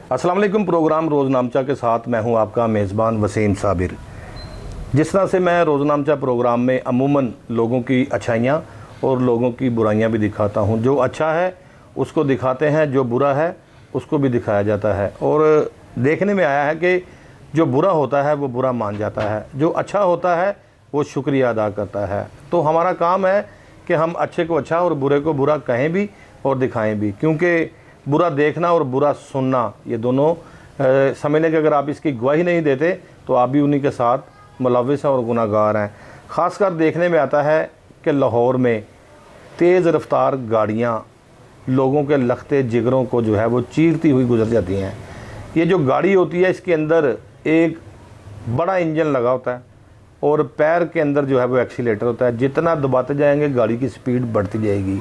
अस्सलाम वालेकुम। प्रोग्राम रोज़नामचा के साथ मैं हूं आपका मेज़बान वसीम साबिर। जिस तरह से मैं रोज़नामचा प्रोग्राम में अमूमन लोगों की अच्छाइयाँ और लोगों की बुराइयाँ भी दिखाता हूं। जो अच्छा है उसको दिखाते हैं, जो बुरा है उसको भी दिखाया जाता है। और देखने में आया है कि जो बुरा होता है वो बुरा मान जाता है, जो अच्छा होता है वो शुक्रिया अदा करता है। तो हमारा काम है कि हम अच्छे को अच्छा और बुरे को बुरा कहें भी और दिखाएं भी, क्योंकि बुरा देखना और बुरा सुनना ये दोनों समझने के अगर आप इसकी गवाही नहीं देते तो आप भी उन्हीं के साथ मुलविस हैं और गुनाहगार हैं। ख़ासकर देखने में आता है कि लाहौर में तेज़ रफ्तार गाड़ियाँ लोगों के लखते जिगरों को जो है वो चीरती हुई गुजर जाती हैं। ये जो गाड़ी होती है इसके अंदर एक बड़ा इंजन लगा होता है और पैर के अंदर जो है वो एक्सीलेटर होता है। जितना दबाते जाएंगे गाड़ी की स्पीड बढ़ती जाएगी।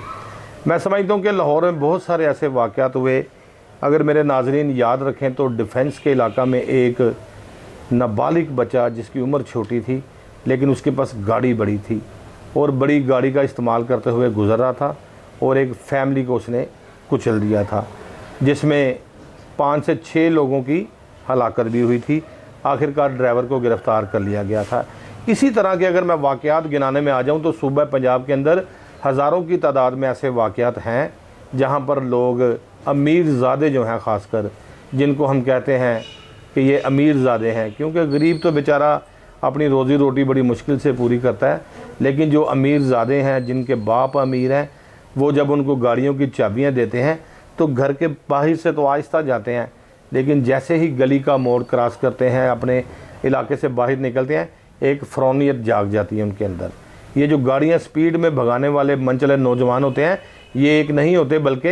मैं समझता हूँ कि लाहौर में बहुत सारे ऐसे वाक़यात हुए, अगर मेरे नाज़रीन याद रखें तो डिफेंस के इलाका में एक नाबालिग बच्चा जिसकी उम्र छोटी थी लेकिन उसके पास गाड़ी बड़ी थी और बड़ी गाड़ी का इस्तेमाल करते हुए गुज़र रहा था और एक फैमिली को उसने कुचल दिया था, जिसमें 5 से 6 लोगों की हलाकत भी हुई थी। आखिरकार ड्राइवर को गिरफ़्तार कर लिया गया था। इसी तरह के अगर मैं वाक़यात गिनाने में आ जाऊँ तो सूबा पंजाब के अंदर हज़ारों की तादाद में ऐसे वाक़यात हैं जहाँ पर लोग अमीर ज़ादे जो हैं, ख़ासकर जिनको हम कहते हैं कि ये अमीर ज़ादे हैं, क्योंकि गरीब तो बेचारा अपनी रोज़ी रोटी बड़ी मुश्किल से पूरी करता है, लेकिन जो अमीर ज़ादे हैं जिनके बाप अमीर हैं वो जब उनको गाड़ियों की चाबियाँ देते हैं तो घर के बाहर से तो आहिस्ता जाते हैं, लेकिन जैसे ही गली का मोड़ क्रॉस करते हैं, अपने इलाके से बाहर निकलते हैं, एक फ़रौनियत जाग जाती है उनके अंदर। ये जो गाड़ियाँ स्पीड में भगाने वाले मनचले नौजवान होते हैं ये एक नहीं होते बल्कि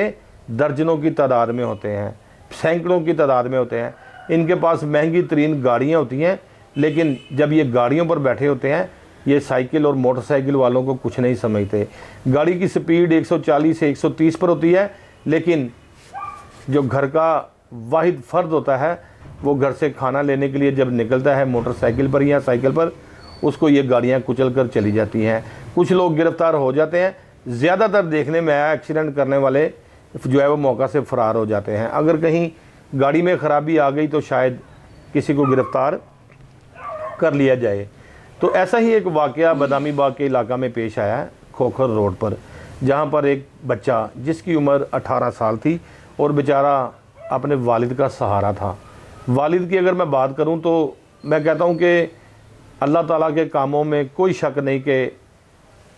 दर्जनों की तादाद में होते हैं, सैकड़ों की तादाद में होते हैं। इनके पास महंगी तरीन गाड़ियाँ होती हैं, लेकिन जब ये गाड़ियों पर बैठे होते हैं ये साइकिल और मोटरसाइकिल वालों को कुछ नहीं समझते। गाड़ी की स्पीड 140 से 130 पर होती है, लेकिन जो घर का वाहिद फ़र्द होता है वो घर से खाना लेने के लिए जब निकलता है मोटरसाइकिल पर या साइकिल पर, उसको ये गाड़ियाँ कुचल कर चली जाती हैं। कुछ लोग गिरफ़्तार हो जाते हैं। ज़्यादातर देखने में आया एक्सीडेंट करने वाले जो है वो मौका से फ़रार हो जाते हैं। अगर कहीं गाड़ी में ख़राबी आ गई तो शायद किसी को गिरफ़्तार कर लिया जाए। तो ऐसा ही एक वाक़या बदामी बाग के इलाका में पेश आया है, खोखर रोड पर, जहाँ पर एक बच्चा जिसकी उम्र 18 साल थी और बेचारा अपने वालिद का सहारा था। वालिद की अगर मैं बात करूँ तो मैं कहता हूँ कि अल्लाह ताला के कामों में कोई शक नहीं कि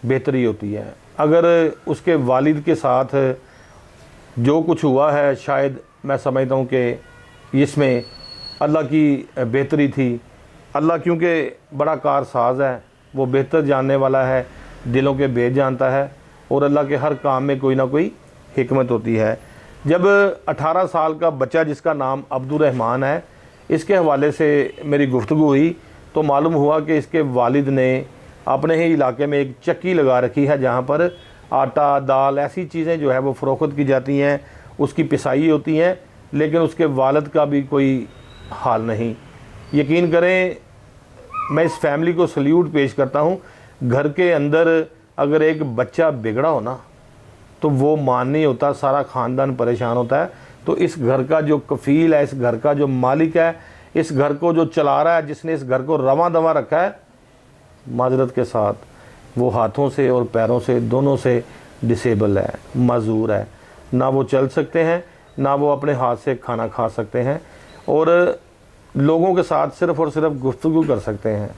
बेहतरी होती है। अगर उसके वालिद के साथ जो कुछ हुआ है शायद मैं समझता हूँ कि इसमें अल्लाह की बेहतरी थी। अल्लाह क्योंकि बड़ा कारसाज है, वो बेहतर जानने वाला है, दिलों के भेद जानता है और अल्लाह के हर काम में कोई ना कोई हिकमत होती है। जब 18 साल का बच्चा जिसका नाम अब्दुर्रहमान है, इसके हवाले से मेरी गुफ्तगू हुई तो मालूम हुआ कि इसके वालिद ने अपने ही इलाके में एक चक्की लगा रखी है जहाँ पर आटा, दाल, ऐसी चीज़ें जो है वो फ़रोख्त की जाती हैं, उसकी पिसाई होती हैं, लेकिन उसके वालिद का भी कोई हाल नहीं। यकीन करें, मैं इस फैमिली को सल्यूट पेश करता हूँ। घर के अंदर अगर एक बच्चा बिगड़ा हो ना तो वो मान नहीं होता, सारा ख़ानदान परेशान होता है। तो इस घर का जो कफ़ील है, इस घर का जो मालिक है, इस घर को जो चला रहा है, जिसने इस घर को रवां दवा रखा है, माजरत के साथ वो हाथों से और पैरों से दोनों से डिसेबल है, माजूर है। ना वो चल सकते हैं, ना वो अपने हाथ से खाना खा सकते हैं और लोगों के साथ सिर्फ़ और सिर्फ गुफ्तगू कर सकते हैं।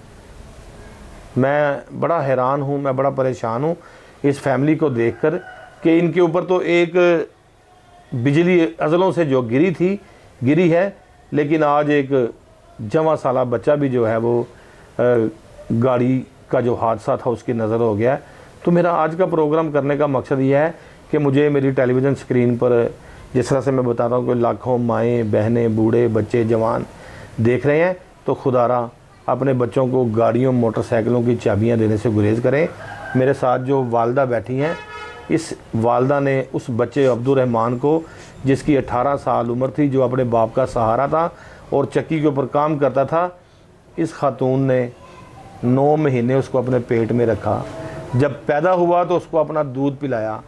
मैं बड़ा हैरान हूँ, मैं बड़ा परेशान हूँ इस फैमिली को देखकर कि इनके ऊपर तो एक बिजली अज़लों से जो गिरी है, लेकिन आज एक जवां साला बच्चा भी जो है वो गाड़ी का जो हादसा था उसकी नज़र हो गया। तो मेरा आज का प्रोग्राम करने का मकसद ये है कि मुझे मेरी टेलीविज़न स्क्रीन पर जिस तरह से मैं बताता हूँ कि लाखों माएँ, बहनें, बूढ़े, बच्चे, जवान देख रहे हैं, तो खुदारा अपने बच्चों को गाड़ियों, मोटरसाइकिलों की चाबियाँ देने से गुरेज़ करें। मेरे साथ जो वालदा बैठी हैं, इस वालदा ने उस बच्चे अब्दुर्रहमान को, जिसकी 18 साल उम्र थी, जो अपने बाप का सहारा था और चक्की के ऊपर काम करता था, इस खातून ने 9 महीने उसको अपने पेट में रखा। जब पैदा हुआ तो उसको अपना दूध पिलाया।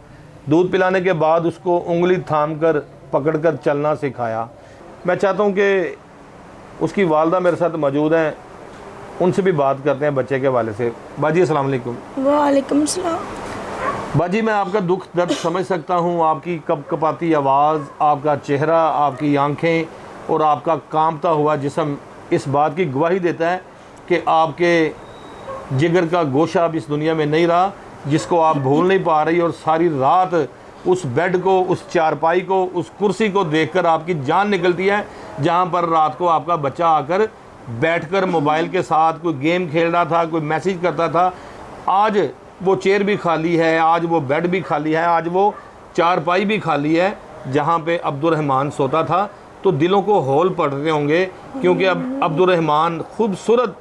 दूध पिलाने के बाद उसको उंगली थाम कर पकड़ कर चलना सिखाया। मैं चाहता हूँ कि उसकी वालदा मेरे साथ मौजूद हैं, उनसे भी बात करते हैं बच्चे के हवाले से। बाजी अस्सलाम वालेकुम। वालेकुम सलाम। बाजी, मैं आपका दुख दर्द समझ सकता हूँ, आपकी कपकपाती आवाज़, आपका चेहरा, आपकी आंखें और आपका कांपता हुआ जिस्म इस बात की गवाही देता है कि आपके जिगर का गोशा अब इस दुनिया में नहीं रहा, जिसको आप भूल नहीं पा रही। और सारी रात उस बेड को, उस चारपाई को, उस कुर्सी को देखकर आपकी जान निकलती है, जहाँ पर रात को आपका बच्चा आकर बैठकर मोबाइल के साथ कोई गेम खेल रहा था, कोई मैसेज करता था। आज वो चेयर भी खाली है, आज वो बेड भी खाली है, आज वो चारपाई भी खाली है जहाँ पे अब्दुर्रहमान सोता था। तो दिलों को हौल पड़ रहे होंगे, क्योंकि अब अब्दुर्रहमान खूबसूरत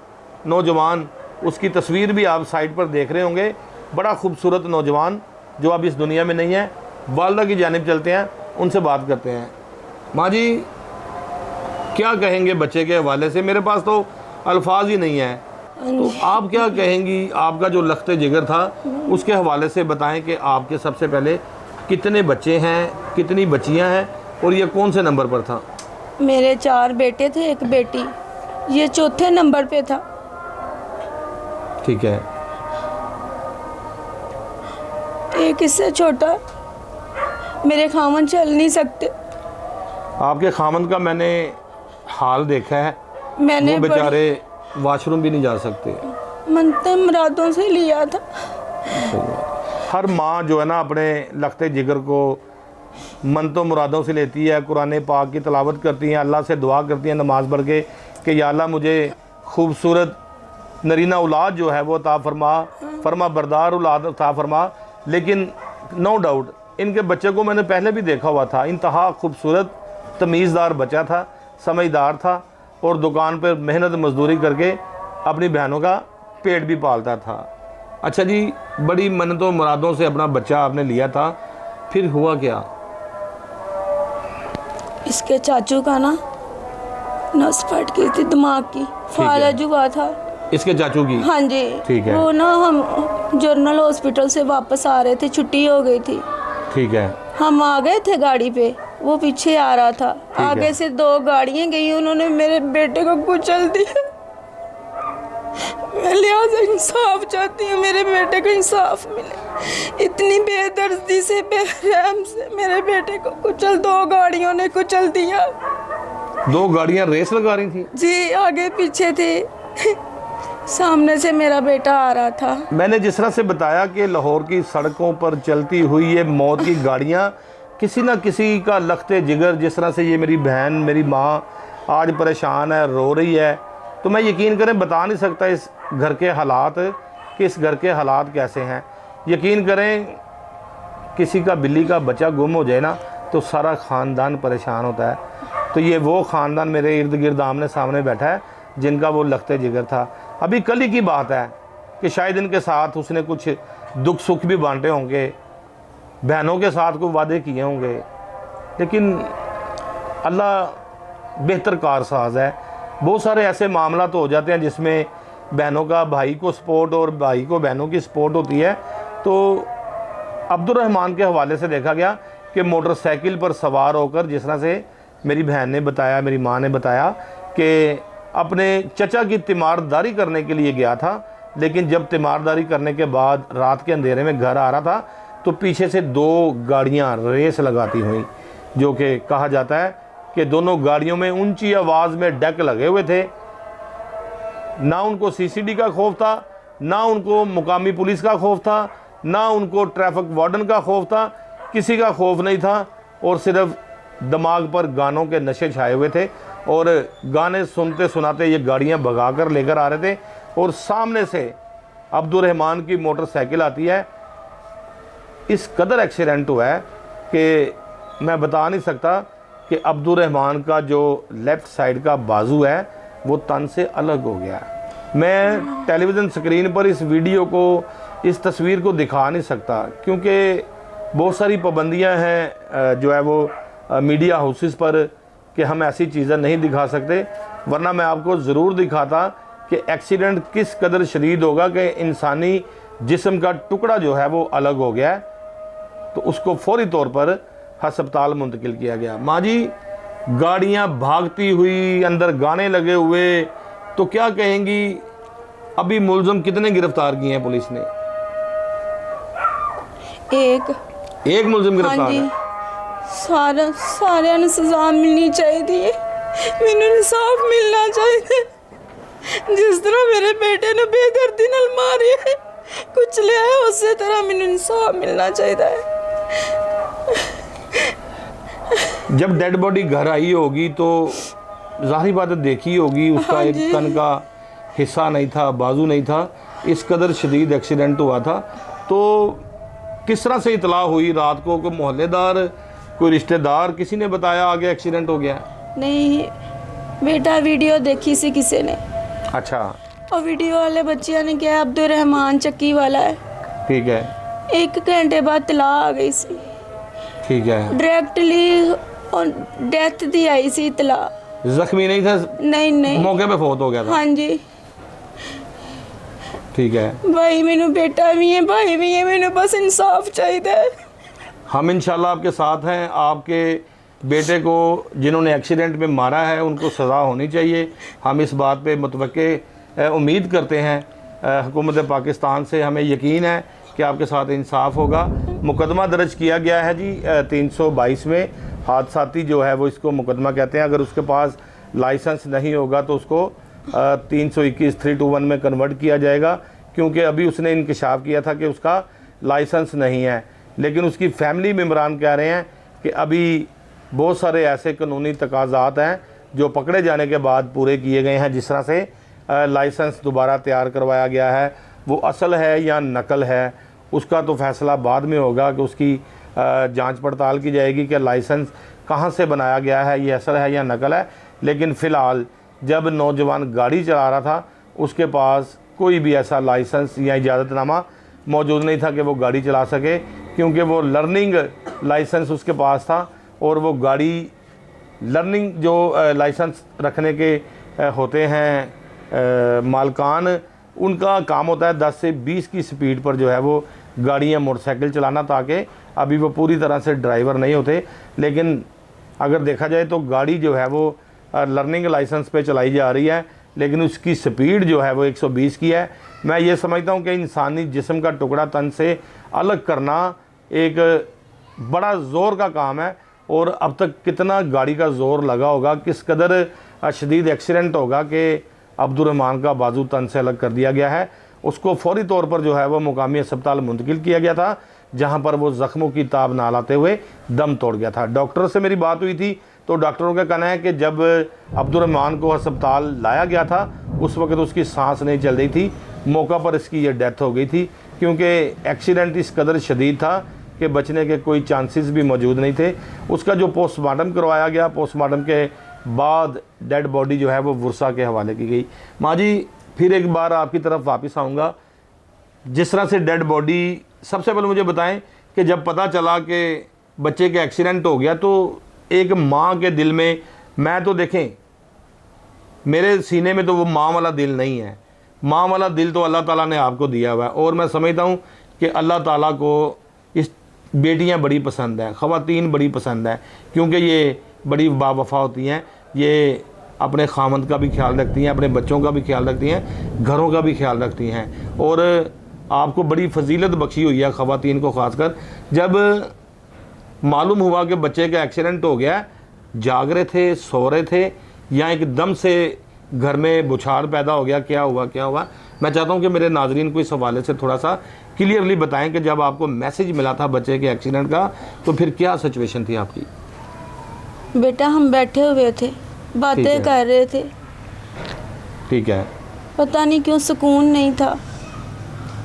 नौजवान, उसकी तस्वीर भी आप साइड पर देख रहे होंगे, बड़ा खूबसूरत नौजवान जो अब इस दुनिया में नहीं है। वालदा की जानिब चलते हैं, उनसे बात करते हैं। माँ जी, क्या कहेंगे बच्चे के हवाले से? मेरे पास तो अल्फाज ही नहीं है, तो आप क्या कहेंगी? आपका जो लख्ते जिगर था उसके हवाले से बताएं कि आपके सबसे पहले कितने बच्चे हैं, कितनी बच्चियां हैं, और ये कौन से नंबर पर था? मेरे 4 बेटे थे, 1 बेटी, ये चौथे नंबर पे था। ठीक है। एक इससे छोटा, मेरे खामन चल नहीं सकते। आपके खामन का मैंने हाल देखा है, मैंने वो बेचारे वॉशरूम भी नहीं जा सकते। मनते मुरादों से लिया था। हर माँ जो है ना अपने लख्ते जिगर को मनतो मुरादों से लेती है, कुरान पाक की तिलावत करती हैं, अल्लाह से दुआ करती हैं नमाज़ पढ़ के कि या अल्लाह मुझे खूबसूरत नरीना औलाद जो है वो अता फरमा, फरमा बरदार औलाद अता फरमा। लेकिन नो डाउट इनके बच्चे को मैंने पहले भी देखा हुआ था, इंतहा खूबसूरत तमीज़दार बच्चा था, समझदार था, और दुकान पर मेहनत मजदूरी करके अपनी बहनों का पेट भी पालता था। अच्छा जी, बड़ी मन्नतों मुरादों से अपना बच्चा आपने लिया था, फिर हुआ क्या? इसके चाचू का ना नस फट गई थी दिमाग की, फालज हुआ था इसके चाचू की? हाँ जी। ठीक है। वो ना हम जनरल हॉस्पिटल से वापस आ रहे थे, छुट्टी हो गई थी। ठीक है। हम आ गए थे गाड़ी पे, वो पीछे आ रहा था। आगे से 2 गाड़ियां गई, उन्होंने मेरे बेटे को कुचल दिया। मैं लिहाजा इंसाफ चाहती हूँ, मेरे बेटे को इंसाफ मिले। इतनी बेदर्दी से, बेरहम से मेरे बेटे को कुचल, 2 गाड़ियों ने कुचल दिया। 2 गाड़ियां रेस लगा रही थी? जी, आगे पीछे थे। सामने से मेरा बेटा आ रहा था। मैंने जिस तरह से बताया कि लाहौर की सड़कों पर चलती हुई ये मौत की गाड़ियाँ, किसी ना किसी का लख्ते जिगर, जिस तरह से ये मेरी बहन, मेरी माँ आज परेशान है, रो रही है, तो मैं यकीन करें बता नहीं सकता इस घर के हालात, कि इस घर के हालात कैसे हैं। यकीन करें, किसी का बिल्ली का बच्चा गुम हो जाए ना तो सारा ख़ानदान परेशान होता है। तो ये वो ख़ानदान मेरे इर्द गिर्द आमने सामने बैठा है जिनका वो लख्ते जिगर था। अभी कल ही की बात है कि शायद इनके साथ उसने कुछ दुख सुख भी बांटे होंगे, बहनों के साथ कोई वादे किए होंगे, लेकिन अल्लाह बेहतर कारसाज है। बहुत सारे ऐसे मामला तो हो जाते हैं जिसमें बहनों का भाई को सपोर्ट और भाई को बहनों की सपोर्ट होती है। तो अब्दुर्रहमान के हवाले से देखा गया कि मोटरसाइकिल पर सवार होकर, जिस तरह से मेरी बहन ने बताया, मेरी माँ ने बताया कि अपने चचा की तीमारदारी करने के लिए गया था, लेकिन जब तीमारदारी करने के बाद रात के अंधेरे में घर आ रहा था तो पीछे से 2 गाड़ियां रेस लगाती हुई, जो कि कहा जाता है कि दोनों गाड़ियों में ऊंची आवाज़ में डेक लगे हुए थे। ना उनको सीसीडी का खौफ था, ना उनको मुकामी पुलिस का खौफ था, ना उनको ट्रैफिक वार्डन का खौफ था, किसी का खौफ नहीं था, और सिर्फ दिमाग पर गानों के नशे छाए हुए थे। और गाने सुनते सुनाते ये गाड़ियां भगा कर लेकर आ रहे थे, और सामने से अब्दुर्रहमान की मोटरसाइकिल आती है। इस कदर एक्सीडेंट हुआ है कि मैं बता नहीं सकता कि अब्दुर्रहमान का जो लेफ़्ट साइड का बाजू है वो तन से अलग हो गया। मैं टेलीविज़न स्क्रीन पर इस वीडियो को, इस तस्वीर को दिखा नहीं सकता, क्योंकि बहुत सारी पाबंदियां हैं जो है वो मीडिया हाउसेस पर, कि हम ऐसी चीज़ें नहीं दिखा सकते, वरना मैं आपको ज़रूर दिखाता कि एक्सीडेंट किस कदर शदीद होगा कि इंसानी जिस्म का टुकड़ा जो है वो अलग हो गया है। तो उसको फौरी तौर पर हस्पताल मुंतकिल किया गया। माँ जी, गाड़ियां भागती हुई, अंदर गाने लगे हुए, तो क्या कहेंगी? अभी मुलजम कितने गिरफ्तार किए हैं पुलिस ने? एक मुलजिम हाँ गिरफ्तार जी, है। सारे ने सजा मिलनी चाहिए, मैनू इंसाफ मिलना चाहिए। जिस तरह मेरे बेटे ने बेदर्दी नाल मारे कुछ लिया है, उसी तरह मैनू इंसाफ मिलना चाहिए। जब डेड बॉडी घर आई होगी तो जाहिर बात है देखी होगी, उसका हाँ एक जी। कन का हिस्सा नहीं था, बाजू नहीं था, इस कदर शदीद एक्सीडेंट हुआ था। तो किस तरह से इतला हुई रात को? कोई मोहल्लेदार, कोई रिश्तेदार, किसी ने बताया आगे एक्सीडेंट हो गया? नहीं, बेटा वीडियो देखी सी किसी ने, अच्छा, और वीडियो वाले बच्चियों ने कहा अब्दुल रहमान चक्की वाला है। ठीक है, 1 घंटे बाद तला आ गई सी, ठीक है। डायरेक्टली डेथ दी आई सी तला। जख्मी नहीं था? नहीं मौके पे फौत हो गया था? हाँ जी। ठीक है। भाई मैनू बेटा भी है, भाई भी है, मैनू बस इंसाफ चाहिए। हम इंशाल्लाह आपके साथ हैं। आपके बेटे को जिन्होंने एक्सीडेंट में मारा है उनको सज़ा होनी चाहिए। हम इस बात पे मुतवक्के उम्मीद करते हैं हुकूमत पाकिस्तान से। हमें यकीन है कि आपके साथ इंसाफ होगा। मुकदमा दर्ज किया गया है जी 322 में। हादसाती जो है वो इसको मुकदमा कहते हैं। अगर उसके पास लाइसेंस नहीं होगा तो उसको 321 321 में कन्वर्ट किया जाएगा, क्योंकि अभी उसने इंकशाफ किया था कि उसका लाइसेंस नहीं है। लेकिन उसकी फैमिली मेम्बरान कह रहे हैं कि अभी बहुत सारे ऐसे कानूनी तकाज़ात हैं जो पकड़े जाने के बाद पूरे किए गए हैं। जिस तरह से लाइसेंस दोबारा तैयार करवाया गया है, वो असल है या नकल है, उसका तो फैसला बाद में होगा कि उसकी जांच पड़ताल की जाएगी कि लाइसेंस कहाँ से बनाया गया है, ये असल है या नकल है। लेकिन फ़िलहाल जब नौजवान गाड़ी चला रहा था उसके पास कोई भी ऐसा लाइसेंस या इजाज़तनामा मौजूद नहीं था कि वो गाड़ी चला सके, क्योंकि वो लर्निंग लाइसेंस उसके पास था। और वो गाड़ी लर्निंग जो लाइसेंस रखने के होते हैं मालकान, उनका काम होता है 10 से 20 की स्पीड पर जो है वो गाड़ियाँ मोटरसाइकिल चलाना, ताकि अभी वो पूरी तरह से ड्राइवर नहीं होते। लेकिन अगर देखा जाए तो गाड़ी जो है वो लर्निंग लाइसेंस पे चलाई जा रही है, लेकिन उसकी स्पीड जो है वो 120 की है। मैं ये समझता हूँ कि इंसानी जिस्म का टुकड़ा तन से अलग करना एक बड़ा ज़ोर का काम है। और अब तक कितना गाड़ी का ज़ोर लगा होगा, किस कदर शदीद एक्सीडेंट होगा कि अब्दुल रहमान का बाजू तन से अलग कर दिया गया है। उसको फौरी तौर पर जो है वो मुकामी अस्पताल मुंतकिल किया गया था, जहाँ पर वो ज़ख्मों की ताब ना लाते हुए दम तोड़ गया था। डॉक्टर से मेरी बात हुई थी तो डॉक्टरों का कहना है कि जब अब्दुल रहमान को अस्पताल लाया गया था उस वक्त उसकी सांस नहीं चल रही थी, मौका पर इसकी ये डेथ हो गई थी, क्योंकि एक्सीडेंट इस कदर शदीद था कि बचने के कोई चांसेस भी मौजूद नहीं थे। उसका जो पोस्टमार्टम करवाया गया, पोस्टमार्टम के बाद डेड बॉडी जो है वो वर्सा के हवाले की गई। माँ जी, फिर एक बार आपकी तरफ वापस आऊँगा। जिस तरह से डेड बॉडी, सबसे पहले मुझे बताएं कि जब पता चला कि बच्चे के एक्सीडेंट हो गया तो एक माँ के दिल में, मैं तो देखें मेरे सीने में तो वो माँ वाला दिल नहीं है। माँ वाला दिल तो अल्लाह ताला ने आपको दिया हुआ है। और मैं समझता हूँ कि अल्लाह ताला को इस बेटियाँ बड़ी पसंद हैं, ख़वातीन बड़ी पसंद हैं, क्योंकि ये बड़ी बावफा होती हैं। ये अपने खामद का भी ख्याल रखती हैं, अपने बच्चों का भी ख्याल रखती हैं, घरों का भी ख्याल रखती हैं। और आपको बड़ी फजीलत बख्शी हुई है ख़वातीन को ख़ासकर। जब मालूम हुआ कि बच्चे का एक्सीडेंट हो गया, जाग रहे थे, सो रहे थे, या एकदम से घर में बुछार पैदा हो गया, क्या हुआ? मैं चाहता हूं कि मेरे नाजरीन को इस हवाले से थोड़ा सा क्लियरली बताएं कि जब आपको मैसेज मिला था बच्चे के एक्सीडेंट का तो फिर क्या सिचुएशन थी आपकी? बेटा हम बैठे हुए थे, बातें कर रहे थे, ठीक है। पता नहीं क्यों सुकून नहीं था,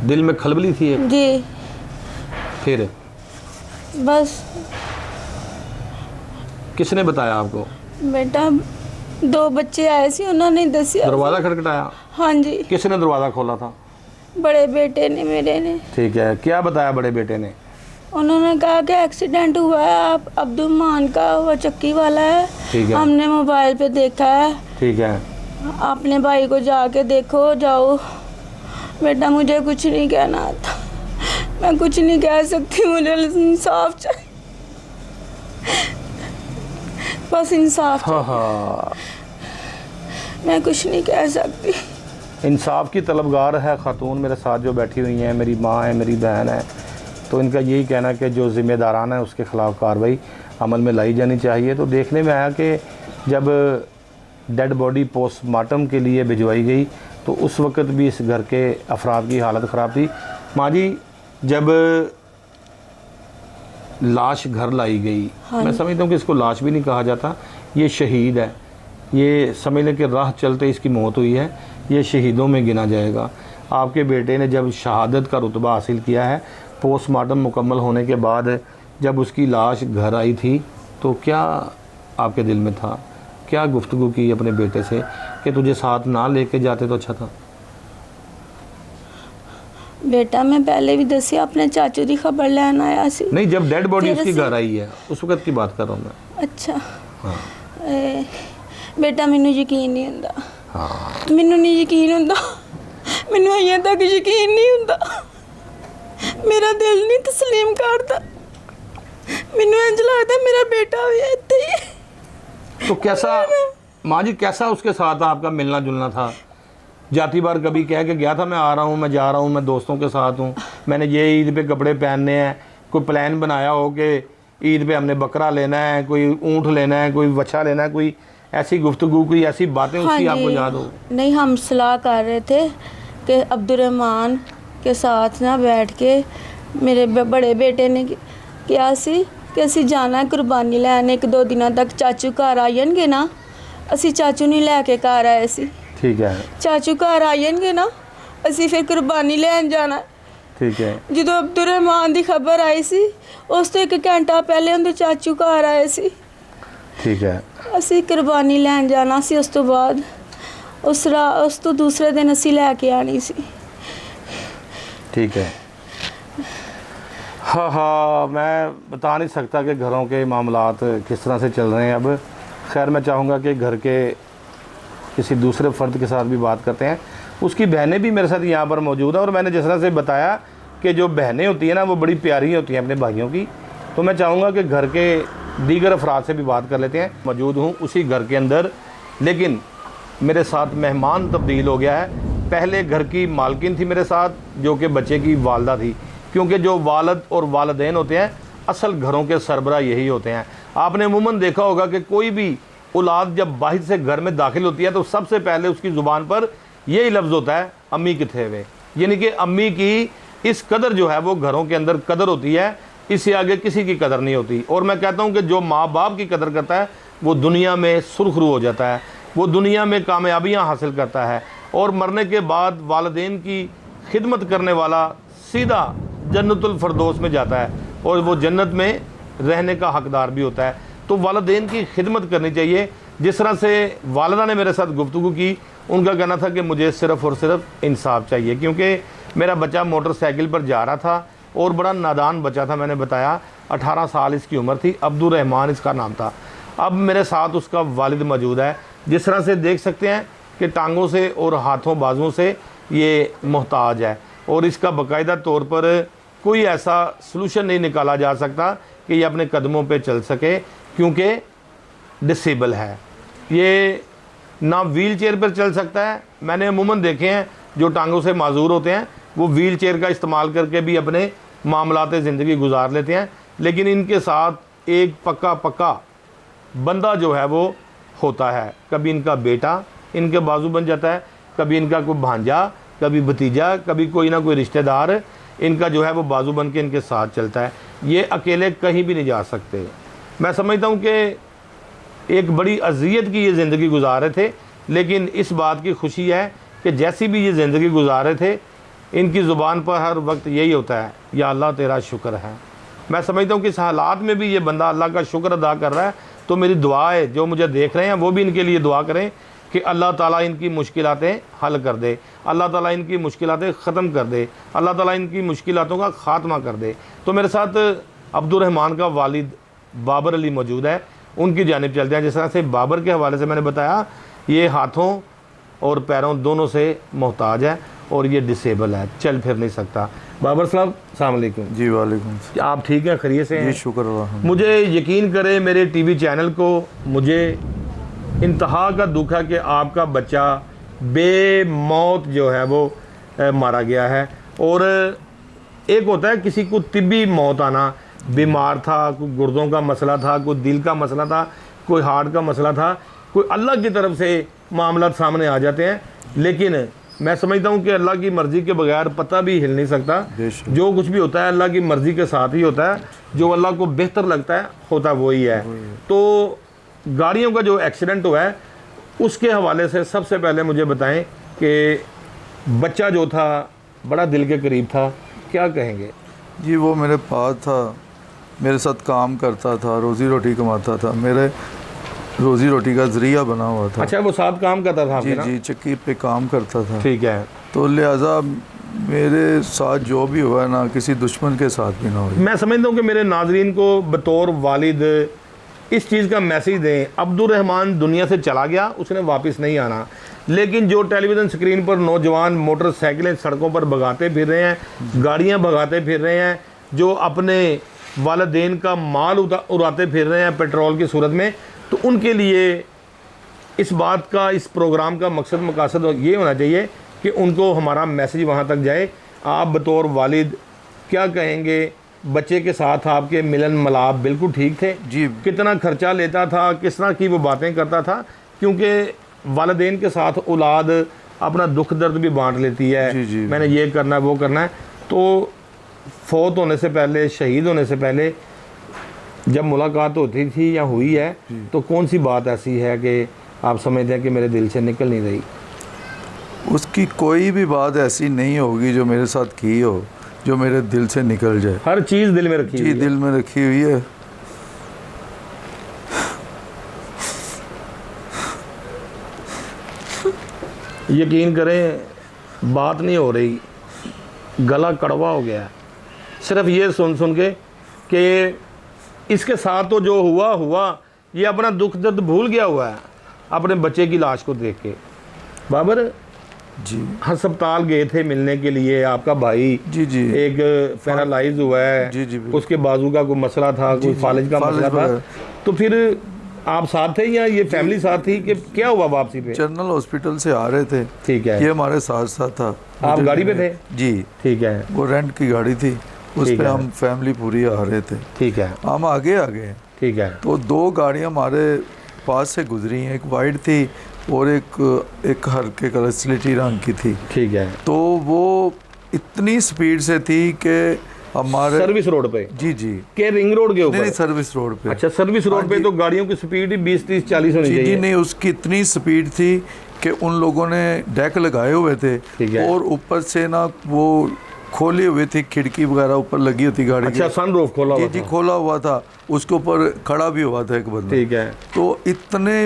दिल में खलबली थी एक। जी। फिर बस किसने बताया आपको? बेटा 2 बच्चे आए सी, उन्होंने दसिया। दरवाज़ा खटखटाया? हाँ जी। किसने दरवाज़ा खोला था? बड़े बेटे ने, मेरे ने। ठीक है, क्या बताया बड़े बेटे ने? उन्होंने कहा कि एक्सीडेंट हुआ है, आप अब्दुल रहमान का, वो चक्की वाला है, ठीक है। हमने मोबाइल पे देखा है, ठीक है। अपने भाई को जाके देखो, जाओ। बेटा मुझे कुछ नहीं कहना आता, मैं कुछ नहीं कह सकती, मुझे इंसाफ चाहिए। बस इंसाफ हाँ हाँ, मैं कुछ नहीं कह सकती। इंसाफ की तलबगार है खातून मेरे साथ जो बैठी हुई हैं, मेरी माँ है, मेरी बहन है, तो इनका यही कहना है कि जो ज़िम्मेदारान है उसके ख़िलाफ़ कार्रवाई अमल में लाई जानी चाहिए। तो देखने में आया कि जब डेड बॉडी पोस्टमार्टम के लिए भिजवाई गई तो उस वक्त भी इस घर के अफराद की हालत ख़राब थी। माँ जी, जब लाश घर लाई गई, मैं समझता हूँ कि इसको लाश भी नहीं कहा जाता, ये शहीद है, ये समझ लें कि राह चलते इसकी मौत हुई है, ये शहीदों में गिना जाएगा। आपके बेटे ने जब शहादत का रुतबा हासिल किया है, पोस्टमार्टम मुकम्मल होने के बाद जब उसकी लाश घर आई थी तो क्या आपके दिल में था, क्या गुफ्तगू की अपने बेटे से कि तुझे साथ ना लेके जाते तो अच्छा था? बेटा मैं पहले भी दसिया अपने चाचू की खबर लैन आया सी। नहीं, जब डेड बॉडी फिर उसकी ਅਸੀਂ- घर आई है उस वक्त की बात कर रहा हूँ मैं। अच्छा हाँ बेटा मैनू यकीन नहीं हुंदा, हाँ, मैनू नहीं यकीन हुंदा, मैनू अजें तक यकीन नहीं हुंदा, मेरा दिल नहीं तस्लीम करता, मैनू इंज लगदा मेरा बेटा भी इत्थे ही है। तो कैसा माँ जी, कैसा उसके साथ आपका मिलना जुलना था? जाती बार कभी कह के गया था मैं आ रहा हूँ, मैं जा रहा हूँ, मैं दोस्तों के साथ हूँ, मैंने ये ईद पे कपड़े पहनने हैं, कोई प्लान बनाया हो कि ईद पे हमने बकरा लेना है, कोई ऊँट लेना है, कोई बच्चा लेना है, कोई ऐसी गुफ्तगू, कोई ऐसी बातें उसकी आपको याद हो? नहीं, हम सलाह कर रहे थे कि अब्दुर्रहमान के साथ ना बैठ के मेरे बड़े बेटे ने किया सी कि असी जाना है कुर्बानी लैन, 1-2 दिनों तक चाचू घर आ जाएंगे ना, असी चाचू नहीं लैके घर आए सी, ठीक है, चाचू घर आ जाएंगे ना असी फिर कुर्बानी लैन जाना। ठीक है, जो अब्दुर्रहमान की खबर आई सी उस तो 1 घंटा पहले उनके चाचू घर आए सी, ठीक है, असी कुर्बानी लैन जाना सी, उस तो बाद उस तो दूसरे दिन असी लैके आनी सी। ठीक है। हाँ हाँ, मैं बता नहीं सकता कि घरों के मामलात किस तरह से चल रहे हैं अब। खैर, मैं चाहूँगा कि घर के किसी दूसरे फ़र्द के साथ भी बात करते हैं। उसकी बहनें भी मेरे साथ यहाँ पर मौजूद हैं और मैंने जिस तरह से बताया कि जो बहनें होती हैं ना वो बड़ी प्यारी होती हैं अपने भाइयों की, तो मैं चाहूँगा कि घर के दीगर अफराद से भी बात कर लेते हैं। मौजूद हूँ उसी घर के अंदर, लेकिन मेरे साथ मेहमान तब्दील हो गया है। पहले घर की मालकिन थी मेरे साथ, जो कि बच्चे की वालदा थी, क्योंकि जो वालद और वालदैन होते हैं असल घरों के सरबरा यही होते हैं। आपने अमूमन देखा होगा कि कोई भी औलाद जब बाहर से घर में दाखिल होती है तो सबसे पहले उसकी ज़ुबान पर यही लफ्ज़ होता है, अम्मी किथे वे, यानी कि अम्मी की इस कदर जो है वो घरों के अंदर कदर होती है, इससे आगे किसी की कदर नहीं होती। और मैं कहता हूँ कि जो माँ बाप की कदर करता है वो दुनिया में सुरखरू हो जाता है, वो दुनिया में कामयाबियाँ हासिल करता है, और मरने के बाद वालिदैन की खिदमत करने वाला सीधा जन्नतुल फरदौस में जाता है और वो जन्नत में रहने का हकदार भी होता है। तो वालिदैन की खिदमत करनी चाहिए। जिस तरह से वालिदा ने मेरे साथ गुफ्तगू की, उनका कहना था कि मुझे सिर्फ़ और सिर्फ इंसाफ चाहिए, क्योंकि मेरा बच्चा मोटरसाइकिल पर जा रहा था और बड़ा नादान बच्चा था। मैंने बताया 18 साल इसकी उम्र थी, अब्दुर्रहमान इसका नाम था। अब मेरे साथ उसका वालिद मौजूद है। जिस तरह से देख सकते हैं कि टांगों से और हाथों बाजुओं से ये मोहताज है और इसका बाकायदा तौर पर कोई ऐसा सलूशन नहीं निकाला जा सकता कि ये अपने कदमों पे चल सके, क्योंकि डिसेबल है। ये ना व्हील चेयर पर चल सकता है। मैंने अमूमन देखे हैं जो टांगों से माजूर होते हैं वो व्हील चेयर का इस्तेमाल करके भी अपने मामलात ज़िंदगी गुजार लेते हैं, लेकिन इनके साथ एक पक्का बंदा जो है वो होता है। कभी इनका बेटा इनके बाजू बन जाता है, कभी इनका कोई भांजा, कभी भतीजा, कभी कोई ना कोई रिश्तेदार इनका जो है वो बाजू बन के इनके साथ चलता है। ये अकेले कहीं भी नहीं जा सकते। मैं समझता हूँ कि एक बड़ी अज़ियत की ये ज़िंदगी गुजार रहे थे, लेकिन इस बात की खुशी है कि जैसी भी ये ज़िंदगी गुजार रहे थे, इनकी ज़ुबान पर हर वक्त यही होता है, या अल्लाह तेरा शुक्र है। मैं समझता हूँ कि इस हालात में भी ये बंदा अल्लाह का शुक्र अदा कर रहा है। तो मेरी दुआ है, जो मुझे देख रहे हैं वो भी इनके लिए दुआ करें कि अल्लाह ताला इनकी मुश्किलातें हल कर दे, अल्लाह ताला इनकी मुश्किलातें ख़त्म कर दे, अल्लाह ताला इनकी मुश्किलातों का ख़ात्मा कर दे। तो मेरे साथ अब्दुर्रहमान का वालिद बाबर अली मौजूद है, उनकी जानिब चलते हैं। जिस तरह से बाबर के हवाले से मैंने बताया, ये हाथों और पैरों दोनों से मोहताज है और ये डिसेबल है, चल फिर नहीं सकता। बाबर साहब अस्सलाम वालेकुम। जी वालेकुम सलाम। आप ठीक हैं, खैरियत से जी हैं? शुक्र अल्लाह। मुझे यकीन करें मेरे टीवी चैनल को, मुझे इंतहा का दुख है कि आपका बच्चा बेमौत जो है वो मारा गया है। और एक होता है किसी को तिब्बी मौत आना, बीमार था, कोई गुर्दों का मसला था, कोई दिल का मसला था, कोई हार्ट का मसला था, कोई अल्लाह की तरफ से मामला सामने आ जाते हैं। लेकिन मैं समझता हूँ कि अल्लाह की मर्ज़ी के बगैर पता भी हिल नहीं सकता। जो कुछ भी होता है अल्लाह की मर्ज़ी के साथ ही होता है, जो अल्लाह को बेहतर लगता है होता वही है। तो गाड़ियों का जो एक्सीडेंट हुआ है उसके हवाले से सबसे पहले मुझे बताएं कि बच्चा जो था बड़ा दिल के करीब था, क्या कहेंगे? जी वो मेरे पास था, मेरे साथ काम करता था, रोज़ी रोटी कमाता था, मेरे रोज़ी रोटी का ज़रिया बना हुआ था। अच्छा, वो साथ काम करता था जी आपके ना? जी चक्की पे काम करता था। ठीक है। तो लिहाजा मेरे साथ जो भी हुआ है ना, किसी दुश्मन के साथ भी ना हो। मैं समझता हूँ कि मेरे नाजरीन को बतौर वालिद इस चीज़ का मैसेज दें, अब्दुर्रहमान दुनिया से चला गया, उसने वापस नहीं आना। लेकिन जो टेलीविज़न स्क्रीन पर नौजवान मोटरसाइकिलें सड़कों पर भगाते फिर रहे हैं, गाड़ियाँ भगाते फिर रहे हैं, जो अपने वालिदैन का माल उड़ाते फिर रहे हैं पेट्रोल की सूरत में, तो उनके लिए इस बात का, इस प्रोग्राम का मकसद मकासद ये होना चाहिए कि उनको हमारा मैसेज वहाँ तक जाए। आप बतौर वालिद क्या कहेंगे? बच्चे के साथ आपके मिलन मिलाप बिल्कुल ठीक थे? जी कितना खर्चा लेता था, किस तरह की वो बातें करता था? क्योंकि वालिदैन के साथ औलाद अपना दुख दर्द भी बांट लेती है। जी, जी। मैंने ये करना है, वो करना है। तो फौत होने से पहले, शहीद होने से पहले जब मुलाकात होती थी या हुई है, तो कौन सी बात ऐसी है कि आप समझते हैं कि मेरे दिल से निकल नहीं रही? उसकी कोई भी बात ऐसी नहीं होगी जो मेरे साथ की हो जो मेरे दिल से निकल जाए। हर चीज़ दिल में रखी जी हुई है। दिल में रखी हुई है। यकीन करें बात नहीं हो रही, गला कड़वा हो गया है सिर्फ ये सुन सुन के कि इसके साथ तो जो हुआ हुआ, ये अपना दुख दर्द भूल गया हुआ है अपने बच्चे की लाश को देख के। बाबर जी अस्पताल गए थे मिलने के लिए, आपका भाई जी जी एक पैरालाइज हुआ है, जी जी बिल्कुल। उसके बाजू का कोई मसला था, कोई फालिज का फालिज मसला था, वगैरह। तो फिर आप साथ थे या ये फैमिली साथ थी कि क्या हुआ वापसी पे? जनरल हॉस्पिटल से आ रहे थे, ठीक है। ये हमारे साथ साथ था। आप मुझे गाड़ी पे थे? जी ठीक है, वो रेंट की गाड़ी थी, उस ठीक पे है। हम फैमिली पूरी आ रहे थे। ठीक है, हम आगे आ गए ठीक है, तो दो गाड़ियां हमारे पास से गुजरी हैं, एक वाइट थी और एक हल्के कलर स्लेटी रंग की थी। ठीक है। तो वो इतनी स्पीड से थी कि हमारे सर्विस रोड पे जी जी के रिंग रोड के नहीं ऊपर? नहीं सर्विस रोड पे। अच्छा, सर्विस रोड हाँ पे जी। तो गाड़ियों की स्पीड ही 20 30 40 होनी जी जी चाहिए। नहीं, उसकी इतनी स्पीड थी कि उन लोगों ने डेक लगाए हुए थे ठीक है। और ऊपर से ना वो खोली हुई थी, खिड़की वगैरह ऊपर लगी होती गाड़ी अच्छा, की। सनरूफ खोला जी हुआ जी था। खोला हुआ था, उसके ऊपर खड़ा भी हुआ था एक बंदा। ठीक है। तो इतने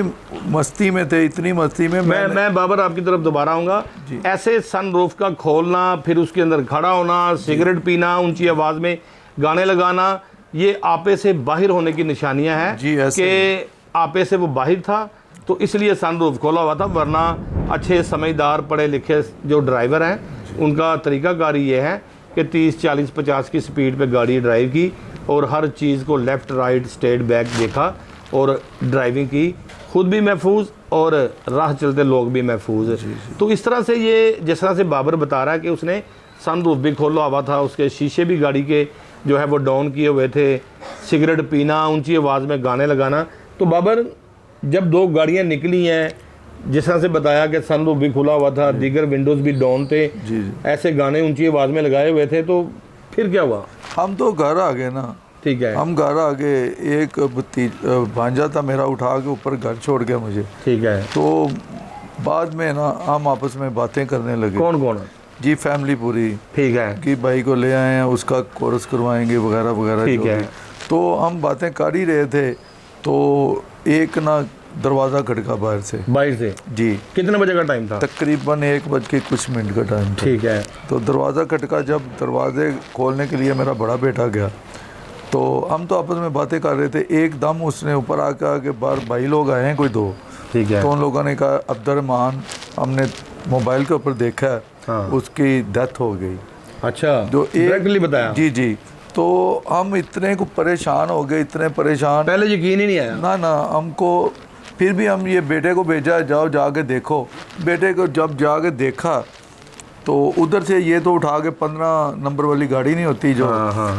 मस्ती में थे, इतनी मस्ती में मैं बाबर आपकी तरफ दोबारा आऊँगा। जी। ऐसे सनरूफ का खोलना, फिर उसके अंदर खड़ा होना, सिगरेट पीना, ऊंची आवाज़ में गाने लगाना, ये आपे से बाहर होने की निशानियां हैं जी, ऐसे कि आपे से वो बाहर था, तो इसलिए सनरूफ खोला हुआ था। वरना अच्छे समझदार पढ़े लिखे जो ड्राइवर हैं उनका तरीकाकारी ये है कि 30 40 50 की स्पीड पे गाड़ी ड्राइव की और हर चीज़ को लेफ़्ट राइट स्ट्रेट बैक देखा और ड्राइविंग की, खुद भी महफूज और राह चलते लोग भी महफूज। तो इस तरह से ये जिस तरह से बाबर बता रहा है कि उसने सनरूफ भी खोला हुआ था, उसके शीशे भी गाड़ी के जो है वो डाउन किए हुए थे, सिगरेट पीना, ऊंची आवाज़ में गाने लगाना। तो बाबर जब दो गाड़ियां निकली हैं, जिस तरह से बताया कि सनरूफ भी खुला हुआ था, दीगर विंडोज़ भी डाउन थे, जी जी ऐसे गाने ऊंची आवाज़ में लगाए हुए थे, तो फिर क्या हुआ? हम तो घर आ गए ना। ठीक है, हम घर आ गए, एक भांजा था मेरा, उठा के ऊपर घर छोड़ गया मुझे। ठीक है। तो बाद में ना हम आपस में बातें करने लगे। कौन कौन? जी फैमिली पूरी, ठीक है, कि भाई को ले आए हैं, उसका कोर्स करवाएंगे वगैरह वगैरह ठीक जो है। भी। तो हम बातें कर ही रहे थे, तो एक ना दरवाज़ा खटका बाहर से। बाहर से? जी कितने बजे का टाइम था? तकरीबन 1:00 का टाइम था। ठीक है, तो दरवाज़ा खटका, जब दरवाजे खोलने के लिए मेरा बड़ा बेटा गया, तो हम तो आपस में बातें कर रहे थे, एकदम उसने ऊपर आकर के बाहर भाई लोग आए हैं कोई दो। ठीक है, तो उन लोगों ने कहा अब्दुर्रहमान, हमने मोबाइल के ऊपर देखा है, हाँ। उसकी डेथ हो गई। अच्छा, जो डायरेक्टली बताया? जी जी। तो हम इतने को परेशान हो गए, इतने परेशान, पहले यकीन ही नहीं आया। ना हमको। फिर भी हम ये बेटे को भेजा, जाओ जाके देखो। बेटे को जब जाके देखा तो उधर से ये तो उठा के 15 नंबर वाली गाड़ी नहीं होती जो,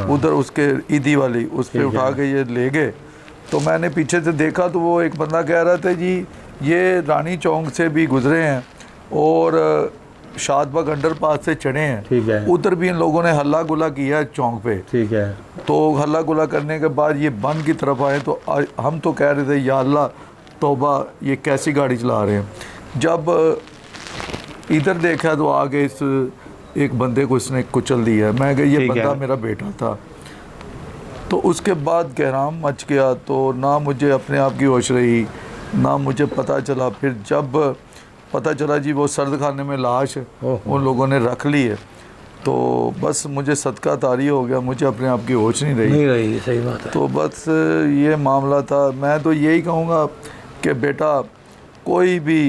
उधर उसके ईदी वाली, उस पर उठा के ये ले गए। तो मैंने पीछे से देखा तो वो एक बंदा कह रहा था जी ये रानी चौक से भी गुजरे हैं और शादबाग अंडरपास से चढ़े हैं। ठीक है। उधर भी इन लोगों ने हल्ला गुला किया है चौक पे। ठीक है। तो हल्ला गुला करने के बाद ये बंद की तरफ आए तो हम तो कह रहे थे या अल्लाह तौबा, ये कैसी गाड़ी चला रहे हैं। जब इधर देखा तो आगे इस एक बंदे को इसने कुचल दिया। मैं कहा ये बंदा मेरा बेटा था। तो उसके बाद गहराम मच गया। तो ना मुझे अपने आप की होश रही, ना मुझे पता चला। फिर जब पता चला जी वो सर्द खाने में लाश उन लोगों ने रख ली है, तो बस मुझे सदका तारी हो गया, मुझे अपने आप की होश नहीं रही। सही बात है। तो बस ये मामला था। मैं तो यही कहूँगा कि बेटा कोई भी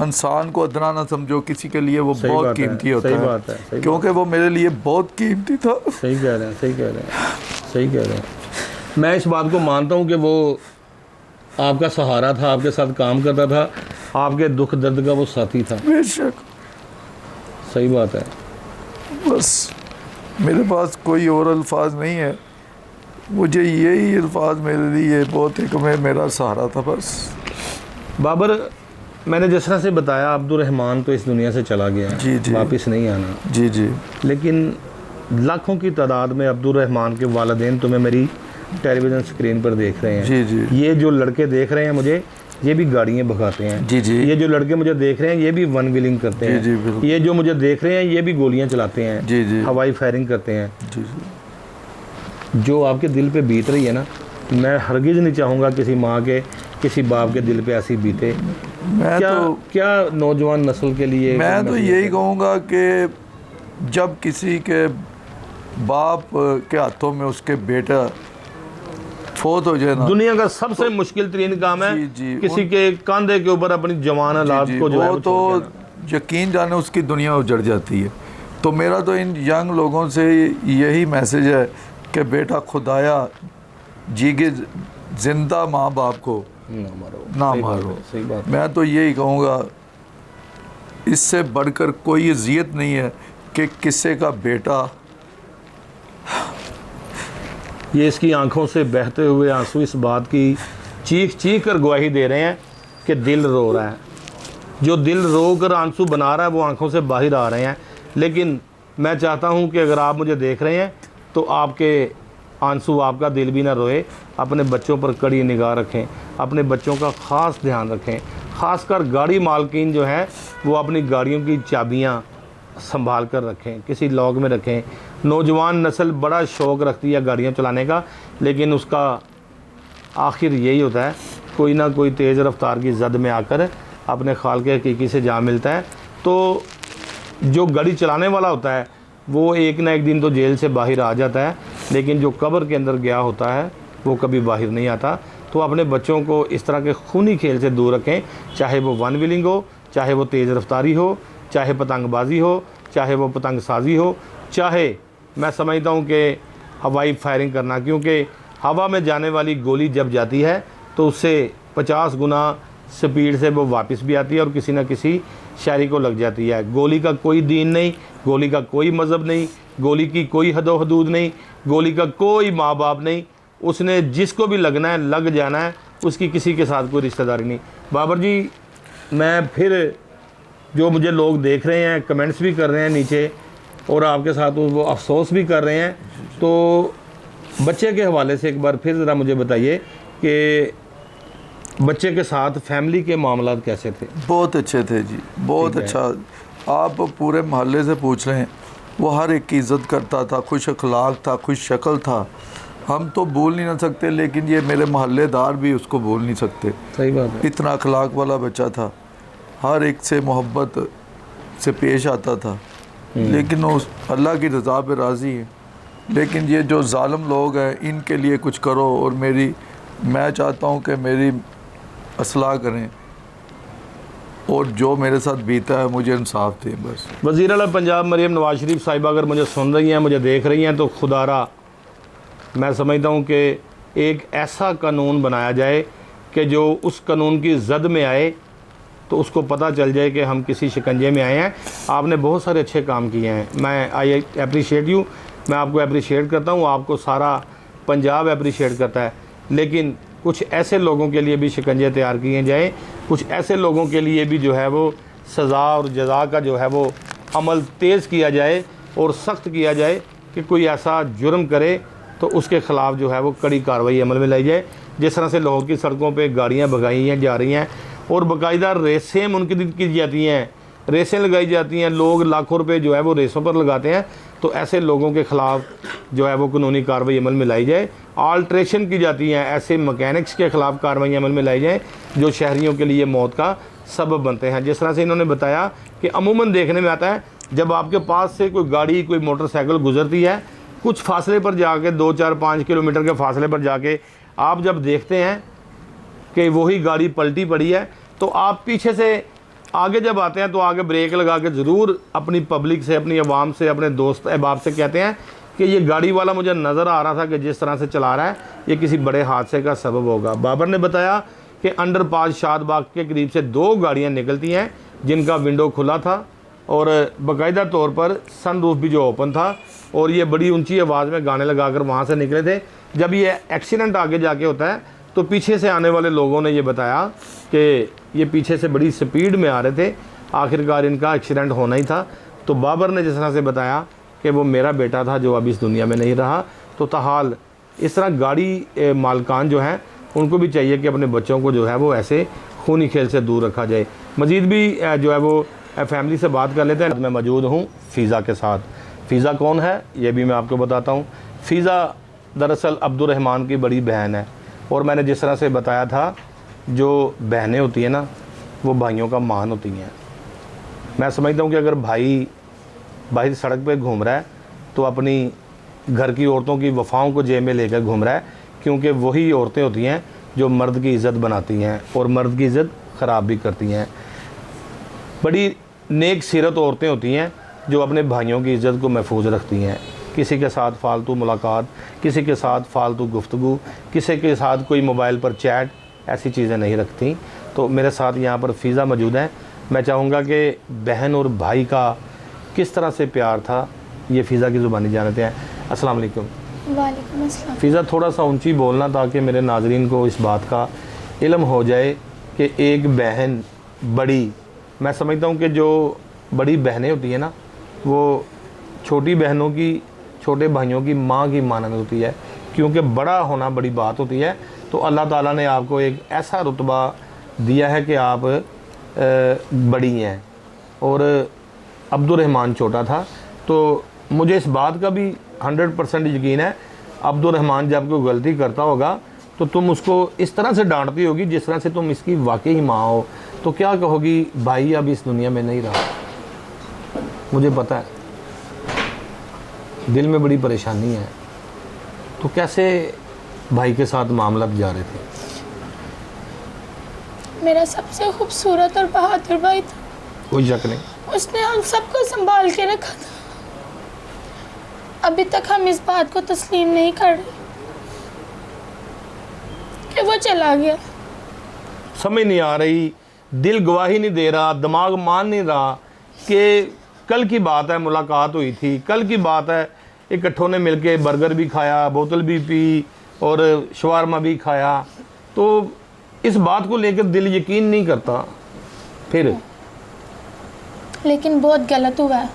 इंसान को अदना ना समझो, किसी के लिए वो बहुत कीमती होता है। क्योंकि वो मेरे लिए बहुत कीमती था। सही कह रहे हैं, सही कह रहे हैं, सही कह रहे हैं। मैं इस बात को मानता हूँ कि वो आपका सहारा था, आपके साथ काम करता था, आपके दुख दर्द का वो साथी था। बेशक। सही बात है। बस मेरे पास कोई और अल्फाज नहीं है, मुझे यही अल्फाज मेरे लिए बहुत एक में मेरा सहारा था बस। बाबर, मैंने जिस तरह से बताया अब्दुल रहमान तो इस दुनिया से चला गया, जी जी, वापस नहीं आना। जी जी। लेकिन लाखों की तादाद में अब्दुल रहमान के वालिदैन तुम्हें मेरी टेलीविज़न स्क्रीन पर देख रहे हैं। जी जी। ये जो लड़के देख रहे हैं मुझे, ये भी गाड़ियाँ भगाते हैं। जी जी। ये जो लड़के मुझे देख रहे हैं ये भी वन व्हीलिंग करते हैं। जी जी, ये जो मुझे देख रहे हैं ये भी गोलियाँ चलाते हैं। जी जी। हवाई फायरिंग करते हैं। जी जी। जो आपके दिल पे बीत रही है ना, मैं हरगिज़ नहीं चाहूँगा किसी माँ के, किसी बाप के दिल पे ऐसी बीते। क्या नौजवान नस्ल के लिए मैं तो यही कहूँगा कि जब किसी के बाप के हाथों में उसके बेटा फोत हो जाए ना, दुनिया का सबसे मुश्किल तरीन काम है। जी जी, किसी के कंधे के ऊपर अपनी जवान औलाद को जो है वो तो यकीन जाने उसकी दुनिया उजड़ जाती है। तो मेरा तो इन यंग लोगों से यही मैसेज है कि बेटा खुदाया जीगे जिंदा माँ बाप को ना मारो। सही बात। मैं तो यही कहूँगा, इससे बढ़कर कोई अजियत नहीं है कि किसी का बेटा। ये इसकी आंखों से बहते हुए आंसू इस बात की चीख चीख कर गवाही दे रहे हैं कि दिल रो रहा है। जो दिल रो कर आंसू बना रहा है वो आंखों से बाहर आ रहे हैं। लेकिन मैं चाहता हूं कि अगर आप मुझे देख रहे हैं तो आपके आंसू, आपका दिल भी ना रोए। अपने बच्चों पर कड़ी निगाह रखें, अपने बच्चों का ख़ास ध्यान रखें। ख़ासकर गाड़ी मालकिन जो है वो अपनी गाड़ियों की चाबियाँ संभाल कर रखें, किसी लॉक में रखें। नौजवान नस्ल बड़ा शौक़ रखती है गाड़ियाँ चलाने का, लेकिन उसका आखिर यही होता है, कोई ना कोई तेज़ रफ्तार की जद में आकर अपने खाल के हकीकी से जा मिलता है। तो जो गाड़ी चलाने वाला होता है वो एक ना एक दिन तो जेल से बाहर आ जाता है, लेकिन जो कब्र के अंदर गया होता है वो कभी बाहर नहीं आता। तो अपने बच्चों को इस तरह के खूनी खेल से दूर रखें, चाहे वो वन व्हीलिंग हो, चाहे वो तेज़ रफ्तारी हो, चाहे पतंगबाजी हो, चाहे वो पतंग साजी हो, चाहे मैं समझता हूँ कि हवाई फायरिंग करना, क्योंकि हवा में जाने वाली गोली जब जाती है तो उससे 50 गुना स्पीड से वो वापस भी आती है और किसी न किसी शायरी को लग जाती है। गोली का कोई दीन नहीं, गोली का कोई मज़हब नहीं, गोली की कोई हदो हदूद नहीं, गोली का कोई माँ बाप नहीं। उसने जिसको भी लगना है लग जाना है, उसकी किसी के साथ कोई रिश्तेदारी नहीं। बाबर जी, मैं फिर जो मुझे लोग देख रहे हैं, कमेंट्स भी कर रहे हैं नीचे और आपके साथ वो अफसोस भी कर रहे हैं, तो बच्चे के हवाले से एक बार फिर ज़रा मुझे बताइए कि बच्चे के साथ फैमिली के मामलात कैसे थे? बहुत अच्छे थे जी, बहुत अच्छा। आप पूरे मोहल्ले से पूछ रहे हैं, वो हर एक की इज़्ज़त करता था, खुश अखलाक था, खुश शक्ल था। हम तो भूल नहीं ना सकते, लेकिन ये मेरे मोहल्लेदार भी उसको भूल नहीं सकते। सही बात है। इतना अखलाक वाला बच्चा था, हर एक से मोहब्बत से पेश आता था, लेकिन वो अल्लाह की रज़ा पे राज़ी है। लेकिन ये जो ज़ालिम लोग हैं इनके लिए कुछ करो, और मैं चाहता हूँ कि मेरी असलाह करें। और जो मेरे साथ बीता है मुझे इंसाफ दे बस। वज़ीर आला पंजाब मरीम नवाज शरीफ साहिबा अगर मुझे सुन रही हैं, मुझे देख रही हैं, तो खुदारा मैं समझता हूँ कि एक ऐसा कानून बनाया जाए कि जो उस कानून की जद में आए तो उसको पता चल जाए कि हम किसी शिकंजे में आए हैं। आपने बहुत सारे अच्छे काम किए हैं, मैं आई अप्रिशिएट यू, मैं आपको अप्रिशिएट करता हूँ, आपको सारा पंजाब अप्रिशिएट करता है। लेकिन कुछ ऐसे लोगों के लिए भी शिकंजे तैयार किए जाएँ, कुछ ऐसे लोगों के लिए भी जो है वो सज़ा और जज़ा का जो है वो अमल तेज़ किया जाए और सख्त किया जाए कि कोई ऐसा जुर्म करे तो उसके ख़िलाफ़ जो है वो कड़ी कार्रवाई अमल में लाई जाए। जिस तरह से लाहौर की सड़कों पे गाड़ियाँ भगाई हैं जा रही हैं और बाकायदा रेसें मुनक़िद की जाती हैं, रेसें लगाई जाती हैं, लोग लाखों रुपए जो है वो रेसों पर लगाते हैं, तो ऐसे लोगों के ख़िलाफ़ जो है वो कानूनी कार्रवाई अमल में लाई जाए। आल्ट्रेशन की जाती हैं, ऐसे मकैनिक्स के ख़िलाफ़ कार्रवाई अमल में लाई जाए जो शहरियों के लिए मौत का सबब बनते हैं। जिस तरह से इन्होंने बताया कि अमूमन देखने में आता है जब आपके पास से कोई गाड़ी कोई मोटरसाइकिल गुजरती है, कुछ फासले पर जाके 2, 4, 5 किलोमीटर के फासले पर जाके आप जब देखते हैं कि वही गाड़ी पलटी पड़ी है, तो आप पीछे से आगे जब आते हैं तो आगे ब्रेक लगा के ज़रूर अपनी पब्लिक से, अपनी आवाम से, अपने दोस्त अहबाब से कहते हैं कि ये गाड़ी वाला मुझे नज़र आ रहा था कि जिस तरह से चला रहा है ये किसी बड़े हादसे का सबब होगा। बाबर ने बताया कि अंडरपास शादबाग के करीब से 2 गाड़ियाँ निकलती हैं जिनका विंडो खुला था और बाकायदा तौर पर सनरूफ भी जो ओपन था, और ये बड़ी ऊंची आवाज़ में गाने लगाकर वहाँ से निकले थे। जब ये एक्सीडेंट आगे जाके होता है तो पीछे से आने वाले लोगों ने ये बताया कि ये पीछे से बड़ी स्पीड में आ रहे थे, आखिरकार इनका एक्सीडेंट होना ही था। तो बाबर ने जिस तरह से बताया कि वो मेरा बेटा था जो अब इस दुनिया में नहीं रहा। तो ताहाल इस तरह गाड़ी मालकान जो हैं उनको भी चाहिए कि अपने बच्चों को जो है वो ऐसे खूनी खेल से दूर रखा जाए। मज़ीद भी जो है वो फैमिली से बात कर लेते हैं। मैं मौजूद हूँ फ़ीज़ा के साथ। फ़ीज़ा कौन है ये भी मैं आपको बताता हूँ। फ़ीज़ा दरअसल अब्दुर्रहमान की बड़ी बहन है, और मैंने जिस तरह से बताया था जो बहनें होती हैं ना वो भाइयों का मान होती हैं। मैं समझता हूँ कि अगर भाई बाहर सड़क पे घूम रहा है तो अपनी घर की औरतों की वफ़ाओं को जेब में लेकर घूम रहा है, क्योंकि वही औरतें होती हैं जो मर्द की इज़्ज़त बनाती हैं और मर्द की इज़्ज़त ख़राब भी करती हैं। बड़ी नेक सीरत औरतें होती हैं जो अपने भाइयों की इज़्ज़त को महफूज रखती हैं। किसी के साथ फ़ालतू मुलाकात, किसी के साथ फ़ालतू गुफ्तगू, किसी के साथ कोई मोबाइल पर चैट, ऐसी चीज़ें नहीं रखती। तो मेरे साथ यहाँ पर फ़ीज़ा मौजूद है। मैं चाहूँगा कि बहन और भाई का किस तरह से प्यार था ये फ़ीज़ा की ज़ुबानी जानते हैं। अस्सलाम वालेकुम। वालेकुम अस्सलाम। फ़ीज़ा थोड़ा सा ऊंची बोलना ताकि मेरे नाज़रीन को इस बात का इल्म हो जाए कि एक बहन बड़ी, मैं समझता हूँ कि जो बड़ी बहनें होती हैं ना वो छोटी बहनों की, छोटे भाइयों की माँ की मानद होती है, क्योंकि बड़ा होना बड़ी बात होती है। तो अल्लाह ताला ने आपको एक ऐसा रुतबा दिया है कि आप बड़ी हैं, और अब्दुर्रहमान छोटा था। तो मुझे इस बात का भी 100% यकीन है अब्दुर्रहमान जब कोई गलती करता होगा तो तुम उसको इस तरह से डांटती होगी जिस तरह से तुम इसकी वाकई माँ हो। तो क्या कहोगी, भाई अब इस दुनिया में नहीं रहा, मुझे पता है, दिल में बड़ी परेशानी है, तो कैसे भाई के साथ मामला जा रहे थे? मेरा सबसे खूबसूरत और बहादुर भाई था, कोई शक नहीं। उसने हम सबको संभाल के रखा था। अभी तक हम इस बात को तस्लीम नहीं कर रहे कि वो चला गया। समझ नहीं आ रही, दिल गवाही नहीं दे रहा, दिमाग मान नहीं रहा कि कल की बात है मुलाकात हुई थी, कल की बात है इकट्ठों ने मिलके बर्गर भी खाया, बोतल भी पी और शवारमा भी खाया। तो इस बात को लेकर दिल यकीन नहीं करता फिर। लेकिन बहुत गलत हुआ है,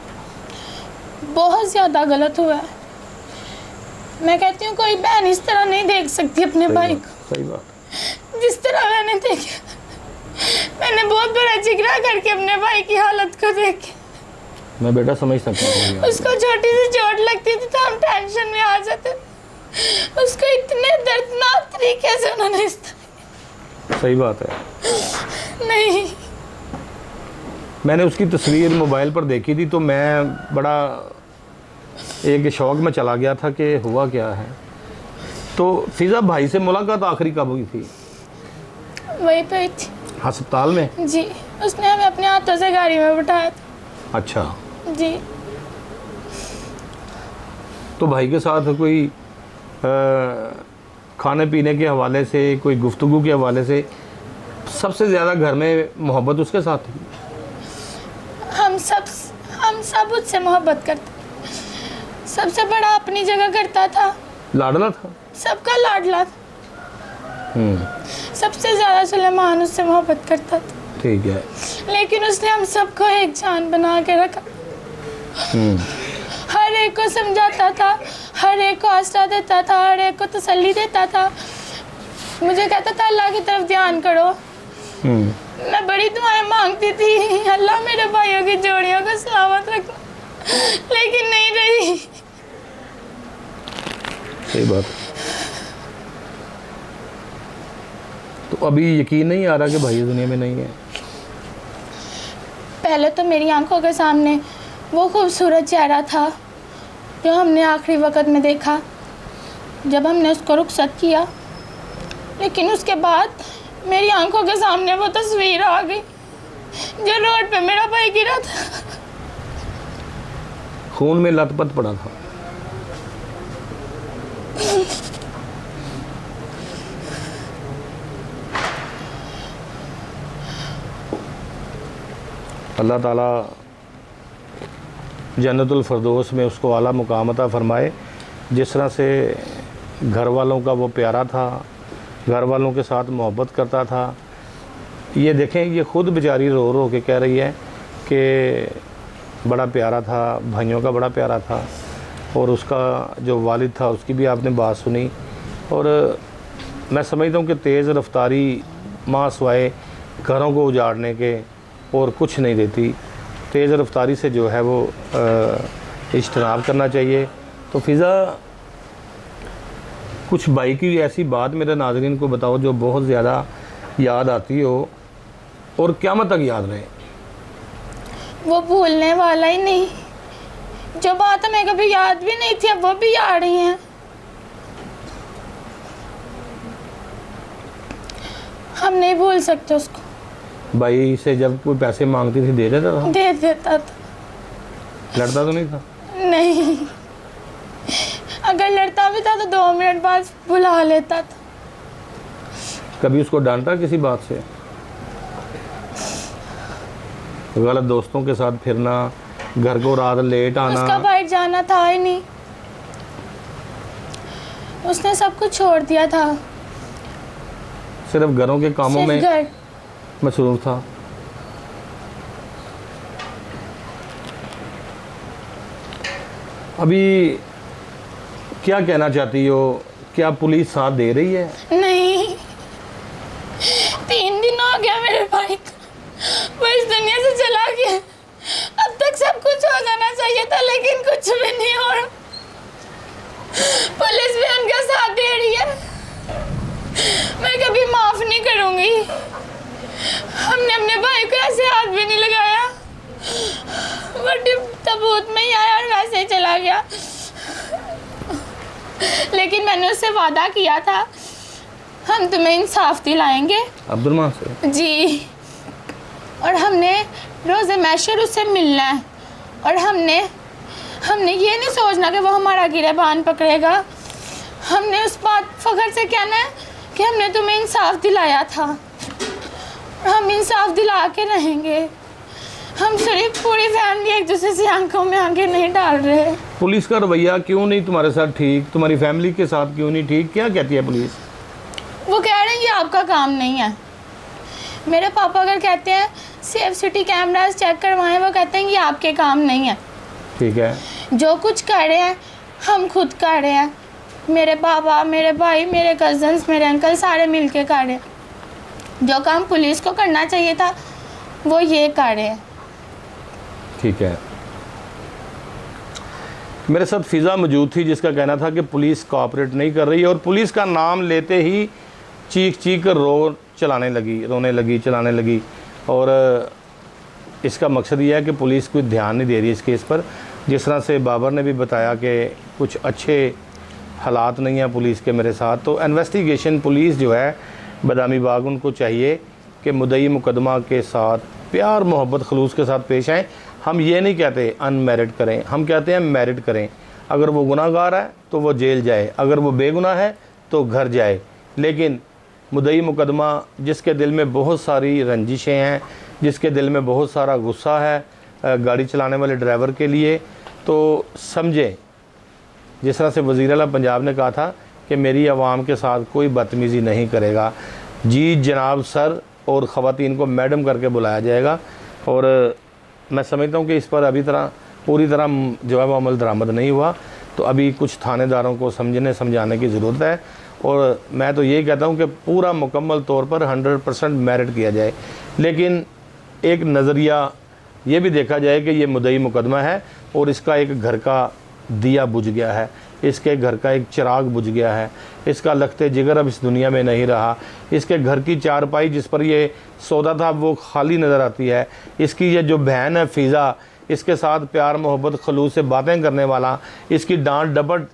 बहुत ज़्यादा गलत हुआ है। मैं कहती हूँ कोई बहन इस तरह नहीं देख सकती अपने भाई को, सही बात। जिस तरह मैंने देखा। मैंने बहुत बड़ा जिगरा करके अपने भाई की हालत को देखा। मैं बेटा समझ सकता हूँ। उसको छोटी सी चोट लगती थी तो हम टेंशन में आ जाते, उसको इतने दर्दनाक तरीके से उन्होंने सही बात है। नहीं, मैंने उसकी तस्वीर मोबाइल पर देखी थी तो मैं बड़ा एक शौक में चला गया था कि हुआ क्या है। तो फ़ीज़ा भाई से मुलाकात आखिरी कब हुई थी? वहीं पे हुई थी। अस्पताल में? जी, उसने हमें अपने हाथों से गाड़ी में बिठाया था। अच्छा, जी। तो भाई के साथ कोई खाने पीने के हवाले से, कोई गुफ्तगू के हवाले से सबसे ज़्यादा घर में मोहब्बत उसके साथ थी? हम सब उससे मोहब्बत करते, सबसे बड़ा अपनी जगह करता था, लाडला था, सबका लाडला था। सबसे ज़्यादा सुलेमान उससे मोहब्बत करता था। ठीक है। लेकिन उसने हम सबको एक जान बना के रखा। हर एक को समझाता था, हर एक को आसरा देता था, हर एक को तसल्ली देता था। मुझे कहता था अल्लाह की तरफ ध्यान करो। मैं बड़ी दुआएं मांगती थी, अल्लाह मेरे भाइयों की जोड़ियों को सलामत रखना, लेकिन नहीं रही। सही बात। तो अभी यकीन नहीं आ रहा कि भाई दुनिया में नहीं है? पहले तो मेरी आंखों के सामने वो खूबसूरत चेहरा था जो हमने आखिरी वक्त में देखा जब हमने उसको रुखसत किया, लेकिन उसके बाद मेरी आंखों के सामने वो तस्वीर आ गई जो रोड पे मेरा भाई गिरा था, खून में लथपथ पड़ा था। अल्लाह ताला जन्नतुल फरदौस में उसको आला मुकाम अता फरमाए। जिस तरह से घर वालों का वो प्यारा था, घर वालों के साथ मोहब्बत करता था। ये देखें, ये ख़ुद बेचारी रो रो के कह रही है कि बड़ा प्यारा था, भाइयों का बड़ा प्यारा था। और उसका जो वालिद था उसकी भी आपने बात सुनी। और मैं समझता हूँ कि तेज़ रफ्तारी माँ सिवाय घरों को उजाड़ने के और कुछ नहीं देती। तेज़ रफ्तारी से जो है वो इज्तनाब करना चाहिए। तो फ़िज़ा, कुछ भाई की ऐसी बात मेरे नाज़रीन को बताओ जो बहुत ज़्यादा याद आती हो और क़यामत तक याद रहे। वो भूलने वाला ही नहीं। जो बात हमें कभी याद भी नहीं थी, अब वो भी आ रही हैं। हम नहीं भूल सकते उसको। भाई से जब कोई पैसे मांगती थी दे देता था? दे देता था। लड़ता तो नहीं था? नहीं, अगर लड़ता भी था तो 2 मिनट बाद बुला लेता था। कभी उसको डांटा किसी बात से? गलत दोस्तों के साथ फिरना, घर को रात लेट आना? उसका बाहर जाना था ही नहीं, उसने सब कुछ छोड़ दिया था। सिर्फ घरों के कामों में घर। मसरूफ था। अभी क्या कहना चाहती हो? क्या पुलिस साथ दे रही है? नहीं, 3 दिन हो गया मेरे भाई को, वो इस दुनिया से चला गया। अब तक सब कुछ हो जाना चाहिए था, लेकिन कुछ भी नहीं हो रहा। पुलिस भी उनका साथ दे रही है। मैं कभी माफ नहीं करूंगी। हमने अपने भाई को ऐसे हाथ भी नहीं लगाया। वो तबूत में ही आया और वैसे ही चला गया। लेकिन मैंने उससे वादा किया था, हम तुम्हें इंसाफ दिलाएंगे। अब्दुल मान से? जी। और हमने रोज़े महशर उससे मिलना है। और हमने ये नहीं सोचना कि वो हमारा गिरेबान पकड़ेगा। हमने उस बात फख्र से कहना है कि हमने तुम्हें इंसाफ दिलाया था। हम इंसाफ दिला के रहेंगे। हम सिर्फ पूरी फैमिली एक दूसरे से आंखों में आंखें नहीं डाल रहे। पुलिस का रवैया क्यों नहीं तुम्हारे साथ ठीक? तुम्हारी फैमिली के साथ क्यों नहीं ठीक? क्या कहती है पुलिस? वो कह रहे हैं ये आपका काम नहीं है। मेरे पापा अगर कहते हैं सेफ सिटी कैमरास चेक करवाएं, वो कहते हैं ये आपके काम नहीं है। ठीक है। जो कुछ कर रहे हैं हम खुद कर रहे हैं। मेरे पापा, मेरे भाई, मेरे कज़न्स, मेरे अंकल सारे मिल के कर रहे हैं। जो काम पुलिस को करना चाहिए था वो ये कर रहे हैं। ठीक है। मेरे साथ फ़िज़ा मौजूद थी जिसका कहना था कि पुलिस कोऑपरेट नहीं कर रही है और पुलिस का नाम लेते ही चीख चीख कर रोने लगी चलाने लगी। और इसका मकसद ये है कि पुलिस कोई ध्यान नहीं दे रही इस केस पर। जिस तरह से बाबर ने भी बताया कि कुछ अच्छे हालात नहीं हैं पुलिस के मेरे साथ। तो इन्वेस्टिगेशन पुलिस जो है बादामी बाग, उनको चाहिए कि मुद्दई मुकदमा के साथ प्यार मोहब्बत खलूस के साथ पेश आएँ। हम ये नहीं कहते अनमैरिड करें, हम कहते हैं मैरिड करें। अगर वो गुनाहगार है तो वो जेल जाए, अगर वो बेगुनाह है तो घर जाए। लेकिन मुद्दई मुकदमा जिसके दिल में बहुत सारी रंजिशें हैं, जिसके दिल में बहुत सारा गुस्सा है गाड़ी चलाने वाले ड्राइवर के लिए, तो समझें जिस तरह से वज़ीर आला पंजाब ने कहा था कि मेरी आवाम के साथ कोई बदतमीज़ी नहीं करेगा। जी जनाब सर और ख़वातीन को मैडम करके बुलाया जाएगा। और मैं समझता हूँ कि इस पर अभी पूरी तरह जो है वो अमल दरामद नहीं हुआ, तो अभी कुछ थानेदारों को समझाने की ज़रूरत है। और मैं तो यही कहता हूँ कि पूरा मुकम्मल तौर पर 100% मेरिट किया जाए। लेकिन एक नज़रिया ये भी देखा जाए कि ये मुद्दई मुकदमा है और इसका एक घर का दिया बुझ गया है, इसके घर का एक चिराग बुझ गया है, इसका लखते जिगर अब इस दुनिया में नहीं रहा, इसके घर की चारपाई जिस पर ये सौदा था वो खाली नज़र आती है, इसकी ये जो बहन है फ़िज़ा, इसके साथ प्यार मोहब्बत खलूस से बातें करने वाला, इसकी डांट डपट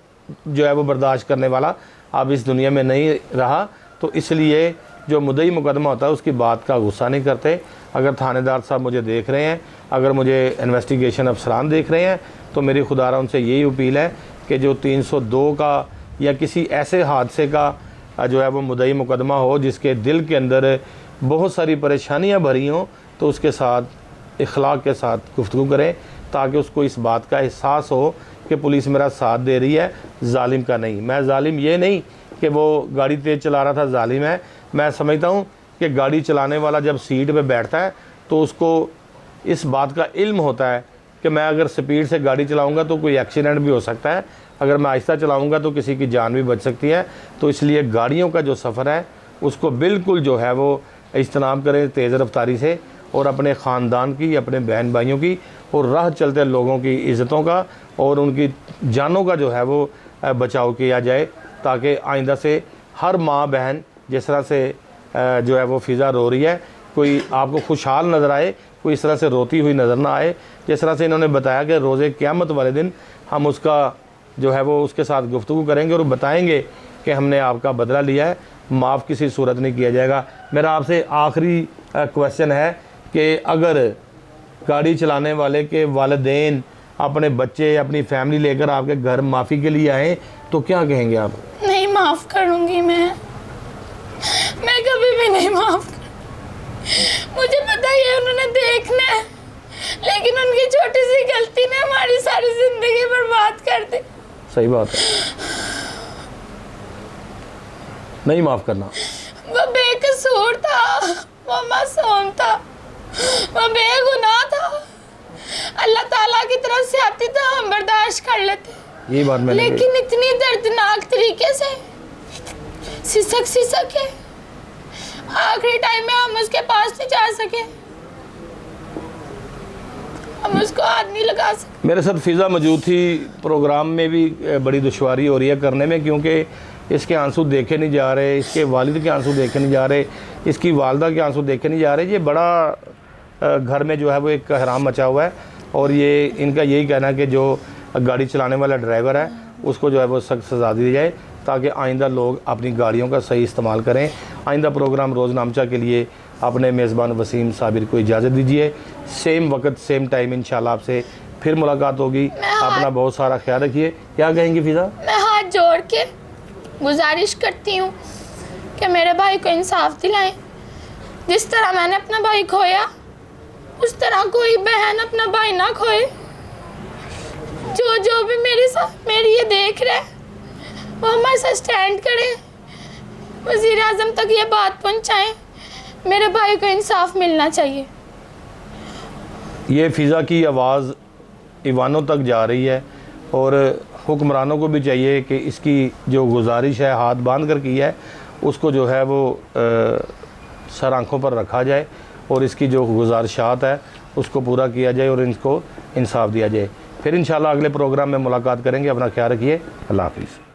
जो है वो बर्दाश्त करने वाला अब इस दुनिया में नहीं रहा। तो इसलिए जो मुद्दई मुकदमा होता है उसकी बात का गुस्सा नहीं करते। अगर थानेदार साहब मुझे देख रहे हैं, अगर मुझे इन्वेस्टिगेशन अफसरान देख रहे हैं, तो मेरी खुदारा उनसे यही अपील है कि जो 302 का या किसी ऐसे हादसे का जो है वो मुद्दई मुकदमा हो जिसके दिल के अंदर बहुत सारी परेशानियां भरी हों, तो उसके साथ इखलाक के साथ गुफ्तगू करें ताकि उसको इस बात का एहसास हो कि पुलिस मेरा साथ दे रही है, जालिम का नहीं। मैं जालिम ये नहीं कि वो गाड़ी तेज़ चला रहा था जालिम है। मैं समझता हूँ कि गाड़ी चलाने वाला जब सीट पे बैठता है तो उसको इस बात का इल्म होता है कि मैं अगर स्पीड से गाड़ी चलाऊंगा तो कोई एक्सीडेंट भी हो सकता है, अगर मैं आहिस्ता चलाऊंगा तो किसी की जान भी बच सकती है। तो इसलिए गाड़ियों का जो सफ़र है उसको बिल्कुल जो है वो इज्तनाब करें तेज़ रफ्तारी से, और अपने ख़ानदान की, अपने बहन भाइयों की और राह चलते लोगों की इज़्ज़तों का और उनकी जानों का जो है वो बचाव किया जाए, ताकि आइंदा से हर माँ बहन जिस तरह से जो है वो फ़िज़ा रो रही है, कोई आपको खुशहाल नज़र आए, कोई इस तरह से रोती हुई नज़र ना आए। जिस तरह से इन्होंने बताया कि रोज़े क़यामत वाले दिन हम उसका जो है वो उसके साथ गुफ्तगू करेंगे और बताएंगे कि हमने आपका बदला लिया है, माफ़ किसी सूरत नहीं किया जाएगा। मेरा आपसे आखिरी क्वेश्चन है कि अगर गाड़ी चलाने वाले के वालिदैन अपने बच्चे, अपनी फैमिली लेकर आपके घर माफ़ी के लिए आएँ तो क्या कहेंगे आप? नहीं माफ़ करूँगी मैं कभी भी नहीं माफ़। मुझे पता है उन्होंने देखना है, लेकिन उनकी छोटी सी गलती ने हमारी सारी ज़िंदगी बर्बाद कर दी। सही बात है, नहीं माफ़ करना। वो बेकसूर था, वो मासूम था, वो बेगुनाह था। अल्लाह ताला की तरफ से आती तो हम बर्दाश्त कर लेते, ये बात मैंने लेकिन इतनी दर्दनाक तरीके से सिसक के आखिरी टाइम में हम उसके पास नहीं जा सके, हम उसको हाथ नहीं लगा सके। मेरे साथ फ़िज़ा मौजूद थी, प्रोग्राम में भी बड़ी दुश्वारी हो रही है करने में, क्योंकि इसके आंसू देखे नहीं जा रहे, इसके वालिद के आंसू देखे नहीं जा रहे, इसकी वालदा के आंसू देखे नहीं जा रहे। ये बड़ा घर में जो है वो एक हराम मचा हुआ है, और ये इनका यही कहना है कि जो गाड़ी चलाने वाला ड्राइवर है उसको जो है वो सख्त सज़ा दी जाए, ताकि आइंदा लोग अपनी गाड़ियों का सही इस्तेमाल करें। आइंदा प्रोग्राम रोज़नामचा के लिए अपने मेज़बान वसीम साबिर को इजाज़त दीजिए। सेम वक्त सेम टाइम इंशाल्लाह आपसे फिर मुलाकात होगी। अपना बहुत सारा ख्याल रखिए। क्या कहेंगी फ़िज़ा? मैं हाथ जोड़ के गुजारिश करती हूँ कि मेरे भाई को इंसाफ दिलाएं। जिस तरह मैंने अपना भाई खोया, उस तरह कोई बहन अपना भाई ना खोए। जो भी मेरी ये देख रहे वो हमारे साथ स्टैंड करे, वज़ीर आज़म तक ये बात पहुँचाएं, मेरे भाई को इंसाफ मिलना चाहिए। ये फ़िज़ा की आवाज़ ईवानों तक जा रही है, और हुक्मरानों को भी चाहिए कि इसकी जो गुजारिश है हाथ बांध कर की है उसको जो है वो सर आँखों पर रखा जाए, और इसकी जो गुजारिशात है उसको पूरा किया जाए और इनको इंसाफ दिया जाए। फिर इंशाल्लाह अगले प्रोग्राम में मुलाकात करेंगे। अपना ख्याल रखिए। अल्लाह हाफ़िज़।